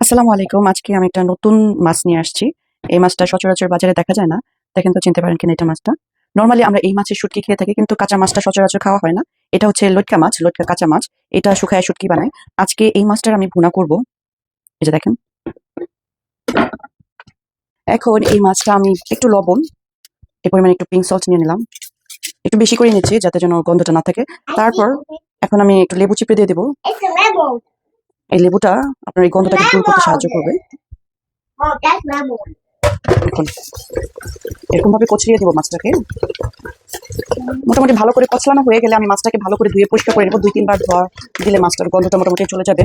আসসালামু আলাইকুম। আজকে আমি একটা নতুন মাছ নিয়ে আসছি। এই মাছটা সচরাচর বাজারে দেখা যায় না। দেখেন তো চিনতে পারেন কিনা এটা মাছটা। নরমালি আমরা এই মাছের শুটকি খেয়ে থাকি কিন্তু কাঁচা মাছটা সচরাচর খাওয়া হয় না। এটা হচ্ছে লইট্কা মাছ, লইট্কা কাঁচা মাছ। এটা শুকায় শুটকি বানায়। আজকে এই মাছটার আমি ভুনা করব। এই যে দেখেন। এখন এই মাছটা আমি একটু লবণ, এই পরিমাণে একটু পিঙ্ক সল্ট নিয়ে নিলাম। একটু বেশি করে নিচ্ছি যাতে যেন গন্ধটা না থাকে। তারপর এখন আমি একটু লেবু চিপে দিয়ে দেবো। এই লেবুটা আপনার এই গন্ধটাকে দূর করতে সাহায্য করবে। দেখুন এরকম ভাবে কচলিয়ে দেবো মাছটাকে। মোটামুটি ভালো করে কচলানো হয়ে গেলে আমি মাছটাকে ভালো করে ধুয়ে পরিষ্কার করে নেবো। 2-3 বার ধোয়া দিলে মাছটার গন্ধটা মোটামুটি চলে যাবে।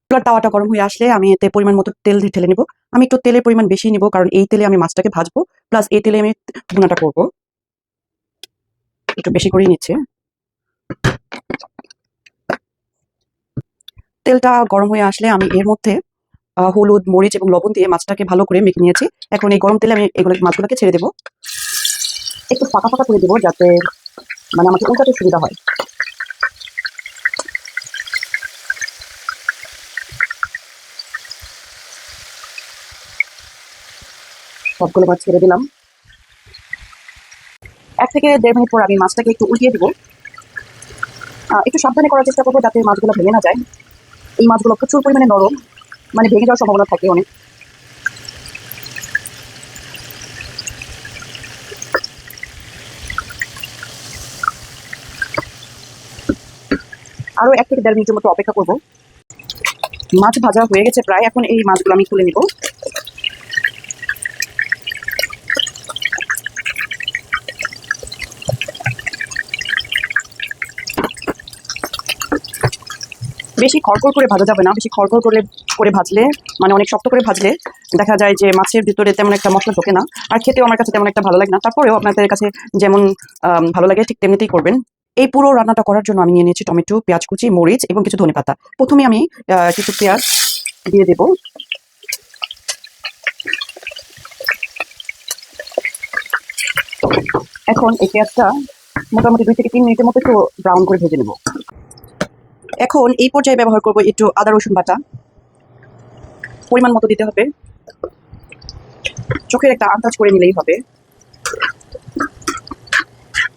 এবার তাওয়াটা গরম হয়ে আসলে আমি এতে পরিমাণ মতো তেল দিয়ে ঢেলে নিব। আমি একটু তেলের পরিমাণ বেশি নিব কারণ এই তেলে আমি মাছটাকে ভাজবো, প্লাস এই তেলে আমি ভুনাটা করবো। একটু বেশি করেই নিচ্ছে। তেলটা গরম হয়ে আসলে আমি এর মধ্যে হলুদ, মরিচ এবং লবণ দিয়ে মাছটাকে ভালো করে মেখে নিয়েছি। এখন এই গরম তেলে আমি এগুলো মাছগুলোকে ছেড়ে দেবো। একটু ফাঁকা ফাঁকা করে দেবো যাতে মানে আমাকে উল্টাতে সুবিধা হয়। সবগুলো মাছ ছেড়ে দিলাম। 1 থেকে 1.5 মিনিট পর আমি মাছটাকে একটু উল্টিয়ে দিব। একটু সাবধানে করার চেষ্টা করবো যাতে মাছগুলো ভেঙে না যায়। এই মাছগুলো প্রচুর পরিমাণে নরম, মানে ভেঙে যাওয়ার সম্ভাবনা থাকে অনেক। আরো 1 থেকে 1.5 মিনিটের মতো অপেক্ষা করবো। মাছ ভাজা হয়ে গেছে প্রায়। এখন এই মাছগুলো আমি তুলে নিব। বেশি খড়খড় করে ভাজা যাবে না। বেশি খড়খড় করে ভাজলে মানে অনেক শক্ত করে ভাজলে দেখা যায় যে মাছের ভিতরে তেমন একটা মশলা ঢোকে না, আর খেতেও আমার কাছে তেমন একটা ভালো লাগে না। তারপরেও আপনাদের কাছে যেমন ভালো লাগে ঠিক তেমনিতেই করবেন। এই পুরো রান্নাটা করার জন্য আমি নিয়ে নিয়েছি টমেটো, পেঁয়াজ কুচি, মরিচ এবং কিছু ধনেপাতা। প্রথমে আমি কিছু পেঁয়াজ দিয়ে দেব। এখন এই পেঁয়াজটা মোটামুটি 2 থেকে 3 মিনিটের মতো একটু ব্রাউন করে ভেজে নেব। এখন এই পর্যায়ে ব্যবহার করব একটু আদা রসুন বাটা। পরিমাণ মতো দিতে হবে। চোখের একটা আন্দাজ করে নিলেই হবে।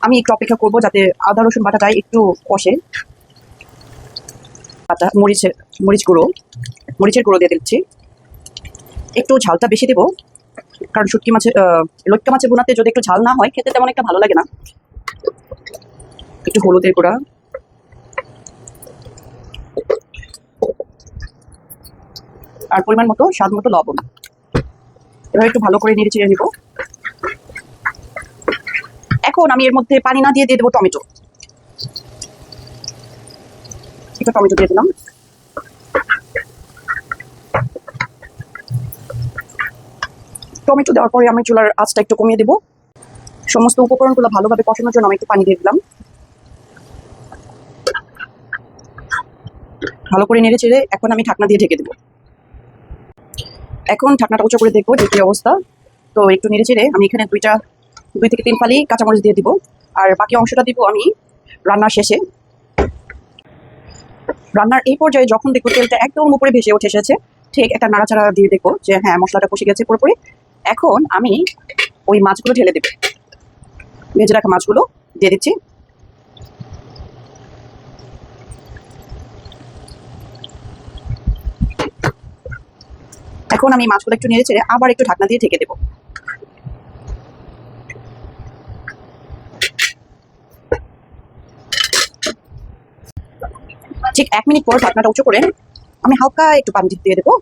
আমি একটু অপেক্ষা করবো যাতে আদা রসুন বাটাটাই একটু কষে। বাটা মরিচের গুঁড়ো দিয়ে দিচ্ছি। একটু ঝালটা বেশি দেবো কারণ শুটকি মাছে লটকা মাছের ভুনাতে যদি একটু ঝাল না হয় খেতে তেমন একটা ভালো লাগে না। একটু হলুদের গুঁড়া, আর পরিমাণ মতো স্বাদ মতো লবণ। এবার একটু ভালো করে নেড়ে চেড়ে নিব। এখন আমি এর মধ্যে পানি না দিয়ে দেবো টমেটো। একটু টমেটো দিয়ে দিলাম। টমেটো দেওয়ার পরে আমি চুলার আঁচটা একটু কমিয়ে দেবো। সমস্ত উপকরণগুলো ভালোভাবে কষানোর জন্য আমি একটু পানি দিয়ে দিলাম। ভালো করে নেড়ে চেড়ে এখন আমি ঢাকনা দিয়ে ঢেকে দেবো। এখন ঢাকনাটা উঁচু করে দেখবো যে কি অবস্থা। তো একটু নেড়ে চেড়ে আমি এখানে 2 থেকে 3 ফালি কাঁচামরিচ দিয়ে দিব, আর বাকি অংশটা দিব আমি রান্নার শেষে। রান্নার এই পর্যায়ে যখন দেখবো তেলটা একদম উপরে ভেসে উঠে এসেছে, ঠিক একটা নাড়াচাড়া দিয়ে দেখবো যে হ্যাঁ মশলাটা কষে গেছে পুরোপুরি। এখন আমি ওই মাছগুলো ঢেলে দেবো। ভেজে রাখা মাছগুলো দিয়ে দিচ্ছি। এখন আমি মাছগুলো একটু নেড়ে চেড়ে আবার একটু ঢাকনা দিয়ে ঢেকে দেবো। ঠিক 1 মিনিট পর ঢাকনাটা উঁচু করে আমি হালকা একটু পানি দিয়ে দেবো।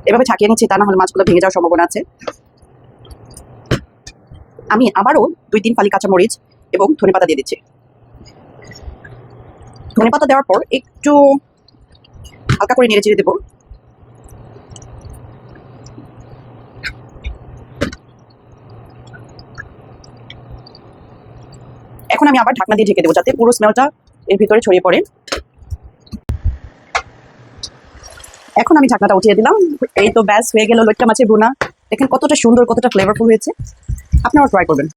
এভাবে ঝাঁকিয়ে নিচ্ছি, তা না হলে মাছগুলো ভেঙে যাওয়ার সম্ভাবনা আছে। আমি আবারও 2-3 ফালি কাঁচামরিচ এবং ধনেপাতা দিয়ে দিচ্ছি। ধনেপাতা দেওয়ার পর একটু হালকা করে নেড়ে চেড়ে দেবো। এখন আমি আবার ঢাকনা দিয়ে ঢেকে দেবো যাতে পুরো স্মেলটা এর ভিতরে ছড়িয়ে পড়ে। এখন আমি ঢাকনাটা উঠিয়ে দিলাম। এই তো ব্যাস হয়ে গেল লইট্টা মাছের ভুনা। দেখেন কতটা সুন্দর, কতটা ফ্লেভারফুল হয়েছে। আপনারাও ট্রাই করবেন।